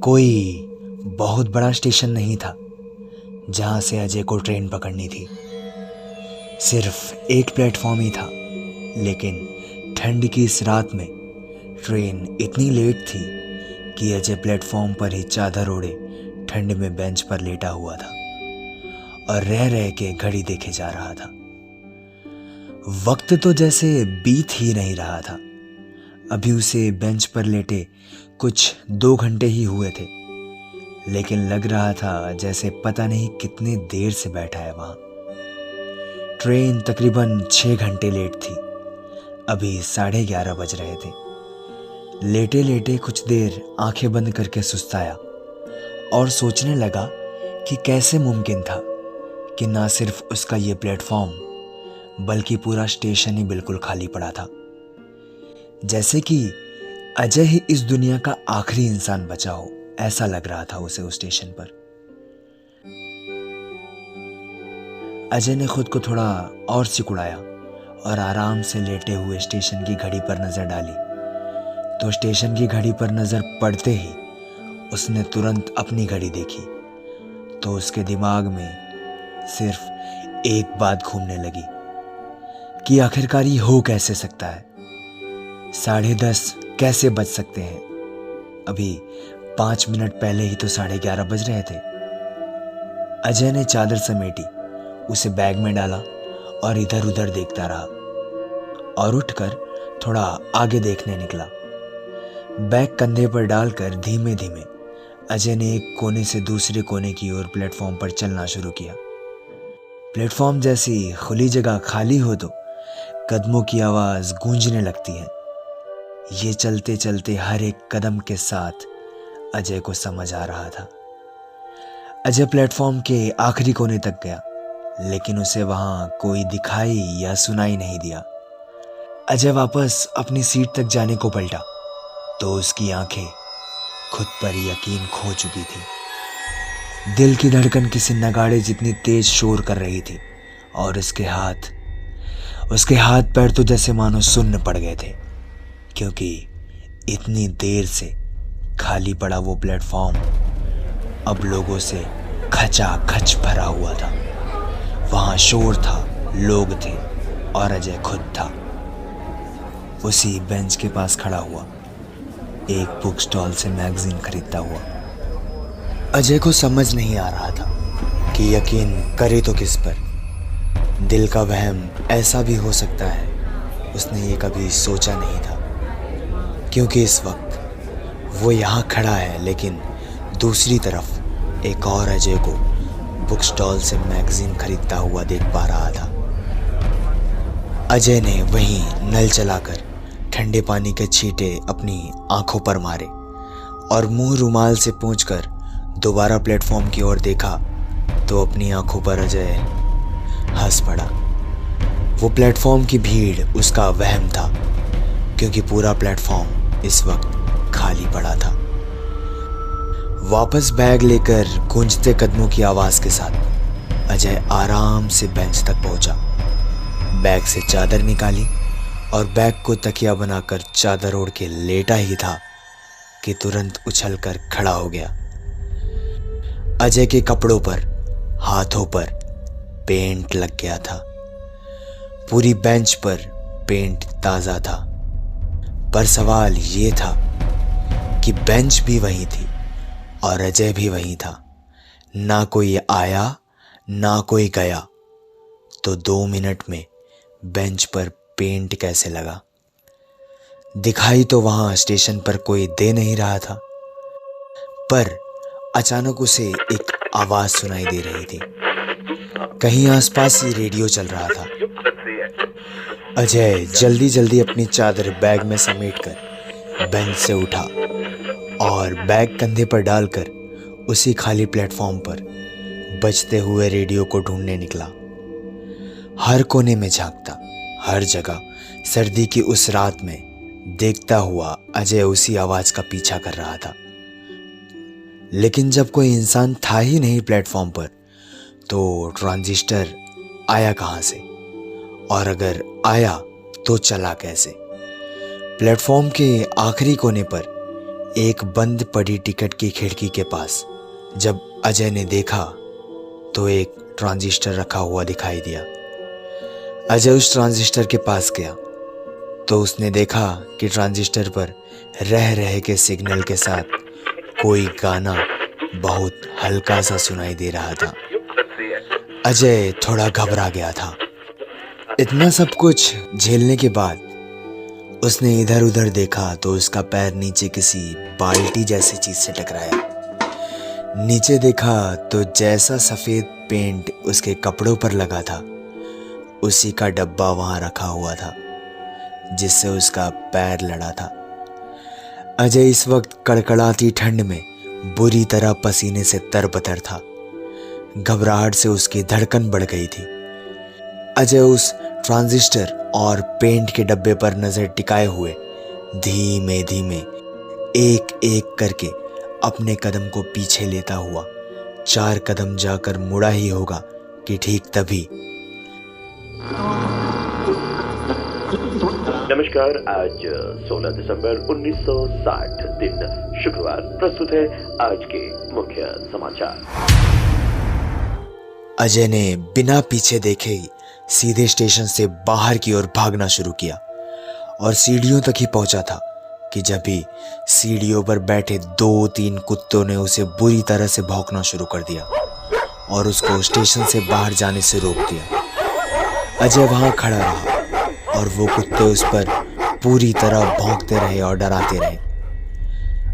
कोई बहुत बड़ा स्टेशन नहीं था जहाँ से अजय को ट्रेन पकड़नी थी। सिर्फ एक प्लेटफॉर्म ही था, लेकिन ठंड की इस रात में ट्रेन इतनी लेट थी कि अजय प्लेटफॉर्म पर ही चादर ओढ़े ठंड में बेंच पर लेटा हुआ था और रह रह के घड़ी देखे जा रहा था। वक्त तो जैसे बीत ही नहीं रहा था। अभी उसे बेंच पर लेटे कुछ 2 घंटे ही हुए थे, लेकिन लग रहा था जैसे पता नहीं कितने देर से बैठा है वहां। ट्रेन तकरीबन 6 घंटे लेट थी। अभी 11:30 बज रहे थे। लेटे लेटे कुछ देर आंखें बंद करके सुस्ताया और सोचने लगा कि कैसे मुमकिन था कि ना सिर्फ उसका ये प्लेटफॉर्म बल्कि पूरा स्टेशन ही बिल्कुल खाली पड़ा था। जैसे कि अजय ही इस दुनिया का आखिरी इंसान बचा हो, ऐसा लग रहा था उसे उस स्टेशन पर। अजय ने खुद को थोड़ा और सिकुड़ाया और आराम से लेटे हुए स्टेशन की घड़ी पर नजर डाली। तो स्टेशन की घड़ी पर नजर पड़ते ही उसने तुरंत अपनी घड़ी देखी तो उसके दिमाग में सिर्फ एक बात घूमने लगी कि आखिरकार ये हो कैसे सकता है। 10:30 कैसे बज सकते हैं? अभी 5 मिनट पहले ही तो 11:30 बज रहे थे। अजय ने चादर समेटी, उसे बैग में डाला और इधर उधर देखता रहा और उठकर थोड़ा आगे देखने निकला। बैग कंधे पर डालकर धीमे धीमे अजय ने एक कोने से दूसरे कोने की ओर प्लेटफॉर्म पर चलना शुरू किया। प्लेटफॉर्म जैसी खुली जगह खाली हो तो कदमों की आवाज गूंजने लगती है। ये चलते चलते हर एक कदम के साथ अजय को समझ आ रहा था। अजय प्लेटफॉर्म के आखिरी कोने तक गया, लेकिन उसे वहां कोई दिखाई या सुनाई नहीं दिया। अजय वापस अपनी सीट तक जाने को पलटा तो उसकी आंखें खुद पर यकीन खो चुकी थी। दिल की धड़कन किसी नगाड़े जितनी तेज शोर कर रही थी और उसके हाथ पैर तो जैसे मानो सुन्न पड़ गए थे, क्योंकि इतनी देर से खाली पड़ा वो प्लेटफॉर्म अब लोगों से खचाखच भरा हुआ था। वहां शोर था, लोग थे और अजय खुद था। उसी बेंच के पास खड़ा हुआ, एक बुक स्टॉल से मैगजीन खरीदता हुआ। अजय को समझ नहीं आ रहा था कि यकीन करे तो किस पर। दिल का वहम ऐसा भी हो सकता है, उसने ये कभी सोचा नहीं था, क्योंकि इस वक्त वो यहाँ खड़ा है, लेकिन दूसरी तरफ एक और अजय को बुक स्टॉल से मैगजीन खरीदता हुआ देख पा रहा था। अजय ने वहीं नल चलाकर ठंडे पानी के छींटे अपनी आंखों पर मारे और मुंह रुमाल से पोंछकर दोबारा प्लेटफॉर्म की ओर देखा तो अपनी आंखों पर अजय हंस पड़ा। वो प्लेटफॉर्म की भीड़ उसका वहम था, क्योंकि पूरा प्लेटफॉर्म इस वक्त खाली पड़ा था। वापस बैग लेकर गूंजते कदमों की आवाज के साथ अजय आराम से बेंच तक पहुंचा। बैग से चादर निकाली और बैग को तकिया बनाकर चादर ओढ़ के लेटा ही था कि तुरंत उछलकर खड़ा हो गया। अजय के कपड़ों पर, हाथों पर पेंट लग गया था। पूरी बेंच पर पेंट ताजा था, पर सवाल ये था कि बेंच भी वही थी और अजय भी वही था। ना कोई आया ना कोई गया, तो 2 मिनट में बेंच पर पेंट कैसे लगा? दिखाई तो वहां स्टेशन पर कोई दे नहीं रहा था, पर अचानक उसे एक आवाज सुनाई दे रही थी। कहीं आसपास ही रेडियो चल रहा था। अजय जल्दी जल्दी अपनी चादर बैग में समेटकर बेंच से उठा और बैग कंधे पर डालकर उसी खाली प्लेटफॉर्म पर बजते हुए रेडियो को ढूंढने निकला। हर कोने में झांकता, हर जगह सर्दी की उस रात में देखता हुआ अजय उसी आवाज का पीछा कर रहा था। लेकिन जब कोई इंसान था ही नहीं प्लेटफॉर्म पर, तो ट्रांजिस्टर आया कहां से? और अगर आया तो चला कैसे? प्लेटफॉर्म के आखिरी कोने पर एक बंद पड़ी टिकट की खिड़की के पास जब अजय ने देखा तो एक ट्रांजिस्टर रखा हुआ दिखाई दिया। अजय उस ट्रांजिस्टर के पास गया तो उसने देखा कि ट्रांजिस्टर पर रह रहे के सिग्नल के साथ कोई गाना बहुत हल्का सा सुनाई दे रहा था। अजय थोड़ा घबरा गया था। इतना सब कुछ झेलने के बाद उसने इधर उधर देखा तो उसका पैर नीचे किसी बाल्टी जैसी चीज से टकराया। नीचे देखा तो जैसा सफेद पेंट उसके कपड़ों पर लगा था उसी का डब्बा वहां रखा हुआ था जिससे उसका पैर लड़ा था। अजय इस वक्त कड़कड़ाती ठंड में बुरी तरह पसीने से तरबतर था। घबराहट से उसकी धड़कन बढ़ गई थी। अजय उस ट्रांजिस्टर और पेंट के डब्बे पर नजर टिकाए हुए धीमे धीमे एक एक करके अपने कदम को पीछे लेता हुआ 4 कदम जाकर मुड़ा ही होगा कि ठीक तभी नमस्कार। आज 16 दिसंबर 1960 दिन शुक्रवार। प्रस्तुत है आज के मुख्य समाचार। अजय ने बिना पीछे देखे ही सीधे स्टेशन से बाहर की ओर भागना शुरू किया और सीढ़ियों तक ही पहुंचा था कि जब भी सीढ़ियों पर बैठे 2-3 कुत्तों ने उसे बुरी तरह से भौंकना शुरू कर दिया और उसको स्टेशन से बाहर जाने से रोक दिया। अजय वहां खड़ा रहा और वो कुत्ते उस पर पूरी तरह भौंकते रहे और डराते रहे।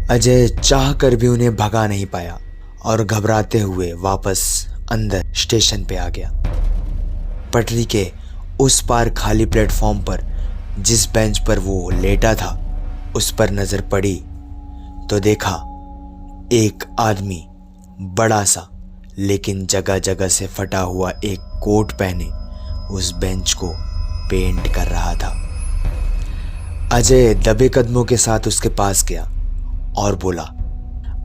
अजय चाह कर भी उन्हें भगा नहीं पाया और घबराते हुए वापस अंदर स्टेशन पे आ गया। पटरी के उस पार खाली प्लेटफॉर्म पर जिस बेंच पर वो लेटा था उस पर नजर पड़ी तो देखा एक आदमी बड़ा सा लेकिन जगह जगह से फटा हुआ एक कोट पहने उस बेंच को पेंट कर रहा था। अजय दबे कदमों के साथ उसके पास गया और बोला,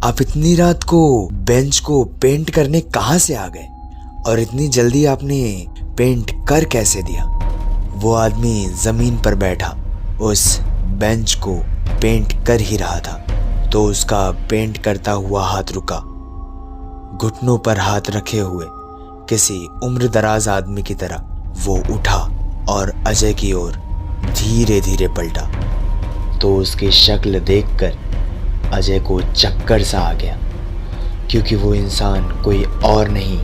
आप इतनी रात को बेंच को पेंट करने कहां से आ गए और इतनी जल्दी आपने पेंट कर कैसे दिया? वो आदमी जमीन पर बैठा उस बेंच को पेंट कर ही रहा था तो उसका पेंट करता हुआ हाथ रुका। घुटनों पर हाथ रखे हुए किसी उम्रदराज आदमी की तरह वो उठा और अजय की ओर धीरे धीरे पलटा तो उसकी शक्ल देखकर अजय को चक्कर सा आ गया क्योंकि वो इंसान कोई और नहीं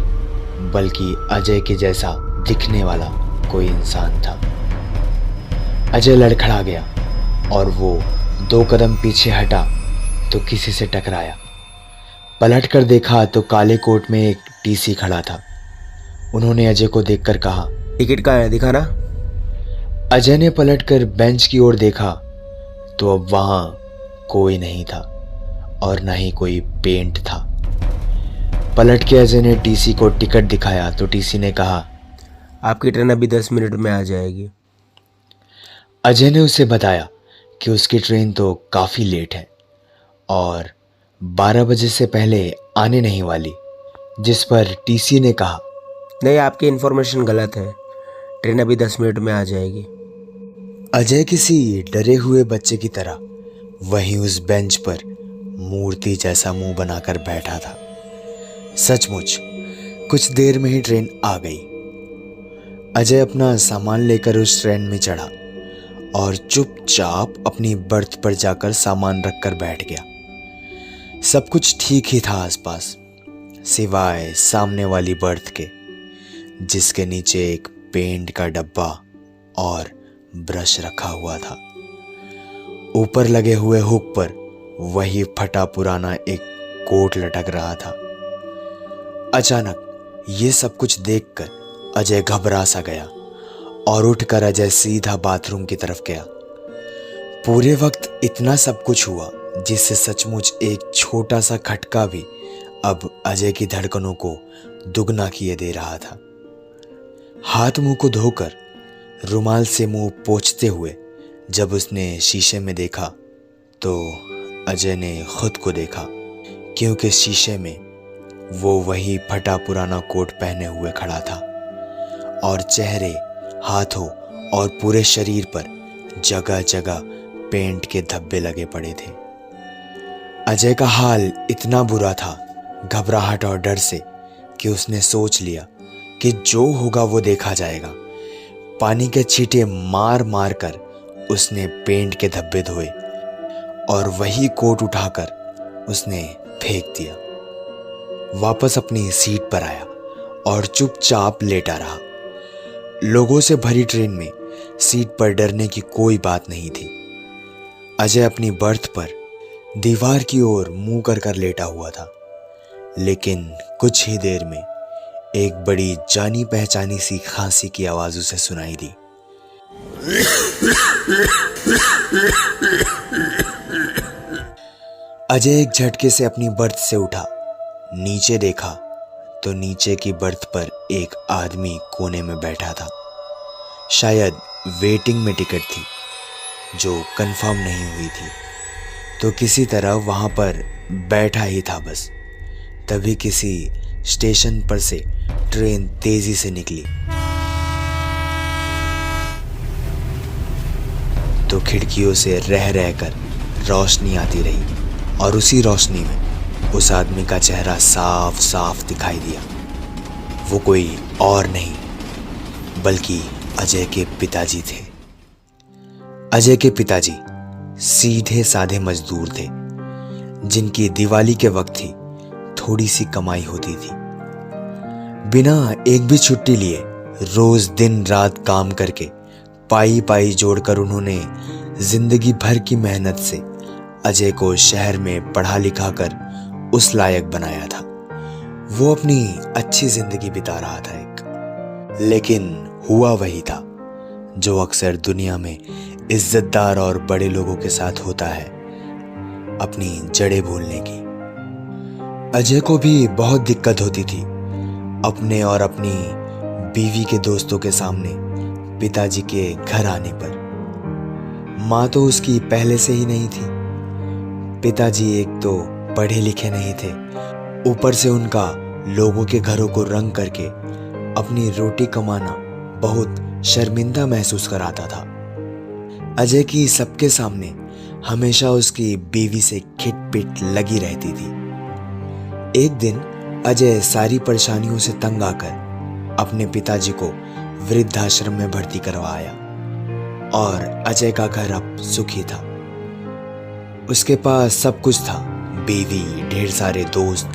बल्कि अजय के जैसा दिखने वाला कोई इंसान था। अजय लड़खड़ा गया और वो 2 कदम पीछे हटा तो किसी से टकराया। पलट कर देखा तो काले कोट में एक टीसी खड़ा था। उन्होंने अजय को देखकर कहा, टिकट कहाँ है, दिखाना। अजय ने पलटकर बेंच की ओर देखा तो अब वहां कोई नहीं था और न ही कोई पेंट था। पलट के अजय ने टीसी को टिकट दिखाया तो टीसी ने कहा, आपकी ट्रेन अभी 10 मिनट में आ जाएगी। अजय ने उसे बताया कि उसकी ट्रेन तो काफ़ी लेट है और 12 बजे से पहले आने नहीं वाली, जिस पर टीसी ने कहा, नहीं, आपकी इन्फॉर्मेशन गलत है, ट्रेन अभी 10 मिनट में आ जाएगी। अजय किसी डरे हुए बच्चे की तरह वहीं उस बेंच पर मूर्ति जैसा मुंह बनाकर बैठा था। सचमुच कुछ देर में ही ट्रेन आ गई। अजय अपना सामान लेकर उस ट्रेन में चढ़ा और चुपचाप अपनी बर्थ पर जाकर सामान रखकर बैठ गया। सब कुछ ठीक ही था आसपास, सिवाय सामने वाली बर्थ के, जिसके नीचे एक पेंट का डब्बा और ब्रश रखा हुआ था। ऊपर लगे हुए हुक पर वही फटा पुराना एक कोट लटक रहा था। अचानक ये सब कुछ देखकर अजय घबरा सा गया और उठकर अजय सीधा बाथरूम की तरफ गया। पूरे वक्त इतना सब कुछ हुआ जिससे सचमुच एक छोटा सा खटका भी अब अजय की धड़कनों को दुगना किए दे रहा था। हाथ मुंह को धोकर रुमाल से मुंह पोंछते हुए जब उसने शीशे में देखा तो अजय ने खुद को देखा, क्योंकि शीशे में वो वही फटा पुराना कोट पहने हुए खड़ा था और चेहरे, हाथों और पूरे शरीर पर जगह जगह पेंट के धब्बे लगे पड़े थे। अजय का हाल इतना बुरा था, घबराहट और डर से, कि उसने सोच लिया कि जो होगा वो देखा जाएगा। पानी के छींटे मार मार कर उसने पेंट के धब्बे धोए और वही कोट उठाकर उसने फेंक दिया। वापस अपनी सीट पर आया और चुपचाप लेटा रहा। लोगों से भरी ट्रेन में सीट पर डरने की कोई बात नहीं थी। अजय अपनी बर्थ पर दीवार की ओर मुंह कर कर लेटा हुआ था, लेकिन कुछ ही देर में एक बड़ी जानी पहचानी सी खांसी की आवाज उसे सुनाई दी। अजय एक झटके से अपनी बर्थ से उठा, नीचे देखा तो नीचे की बर्थ पर एक आदमी कोने में बैठा था। शायद वेटिंग में टिकट थी जो कंफर्म नहीं हुई थी, तो किसी तरह वहां पर बैठा ही था बस। तभी किसी स्टेशन पर से ट्रेन तेजी से निकली तो खिड़कियों से रह रहकर रोशनी आती रही और उसी रोशनी में उस आदमी का चेहरा साफ साफ दिखाई दिया। वो कोई और नहीं बल्कि अजय के पिताजी थे। अजय के पिताजी सीधे साधे मजदूर थे, जिनकी दिवाली के वक्त ही थोड़ी सी कमाई होती थी। बिना एक भी छुट्टी लिए रोज दिन रात काम करके पाई पाई जोड़कर उन्होंने जिंदगी भर की मेहनत से अजय को शहर में पढ़ा लिखा कर उस लायक बनाया था। वो अपनी अच्छी जिंदगी बिता रहा था लेकिन हुआ वही था जो अक्सर दुनिया में इज्जतदार और बड़े लोगों के साथ होता है, अपनी जड़ें भूलने की। अजय को भी बहुत दिक्कत होती थी अपने और अपनी बीवी के दोस्तों के सामने पिताजी के घर आने पर। माँ तो उसकी पहले से ही नहीं थी। पिताजी एक तो पढ़े लिखे नहीं थे, ऊपर से उनका लोगों के घरों को रंग करके अपनी रोटी कमाना बहुत शर्मिंदा महसूस कराता था। अजय की सबके सामने हमेशा उसकी बीवी से खिटपिट लगी रहती थी। एक दिन अजय सारी परेशानियों से तंग आकर अपने पिताजी को वृद्धाश्रम में भर्ती करवाया और अजय का घर अब सुखी था। उसके पास सब कुछ था, बीवी, ढेर सारे दोस्त,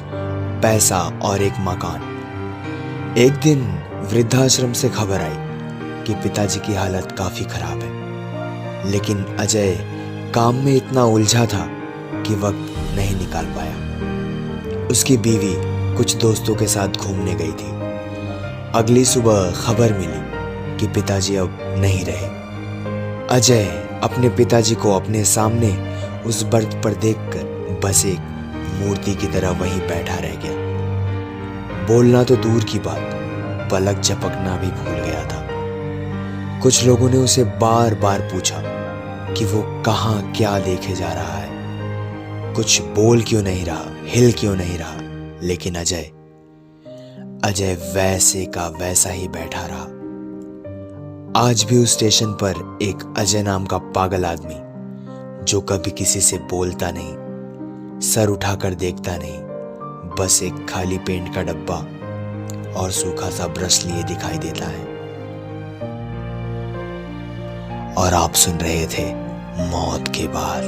पैसा और एक मकान। एक दिन वृद्धाश्रम से खबर आई कि पिताजी की हालत काफी खराब है, लेकिन अजय काम में इतना उलझा था कि वक्त नहीं निकाल पाया। उसकी बीवी कुछ दोस्तों के साथ घूमने गई थी। अगली सुबह खबर मिली कि पिताजी अब नहीं रहे। अजय अपने पिताजी को अपने सामने उस बर्थ पर देखकर बस एक मूर्ति की तरह वहीं बैठा रह गया। बोलना तो दूर की बात, पलक झपकना भी भूल गया था। कुछ लोगों ने उसे बार बार पूछा कि वो कहाँ क्या देखे जा रहा है, कुछ बोल क्यों नहीं रहा, हिल क्यों नहीं रहा, लेकिन अजय वैसे का वैसा ही बैठा रहा। आज भी उस स्टेशन पर एक अजय नाम का पागल आदमी, जो कभी किसी से बोलता नहीं, सर उठाकर देखता नहीं, बस एक खाली पेंट का डब्बा और सूखा सा ब्रश लिए दिखाई देता है। और आप सुन रहे थे मौत के बाद।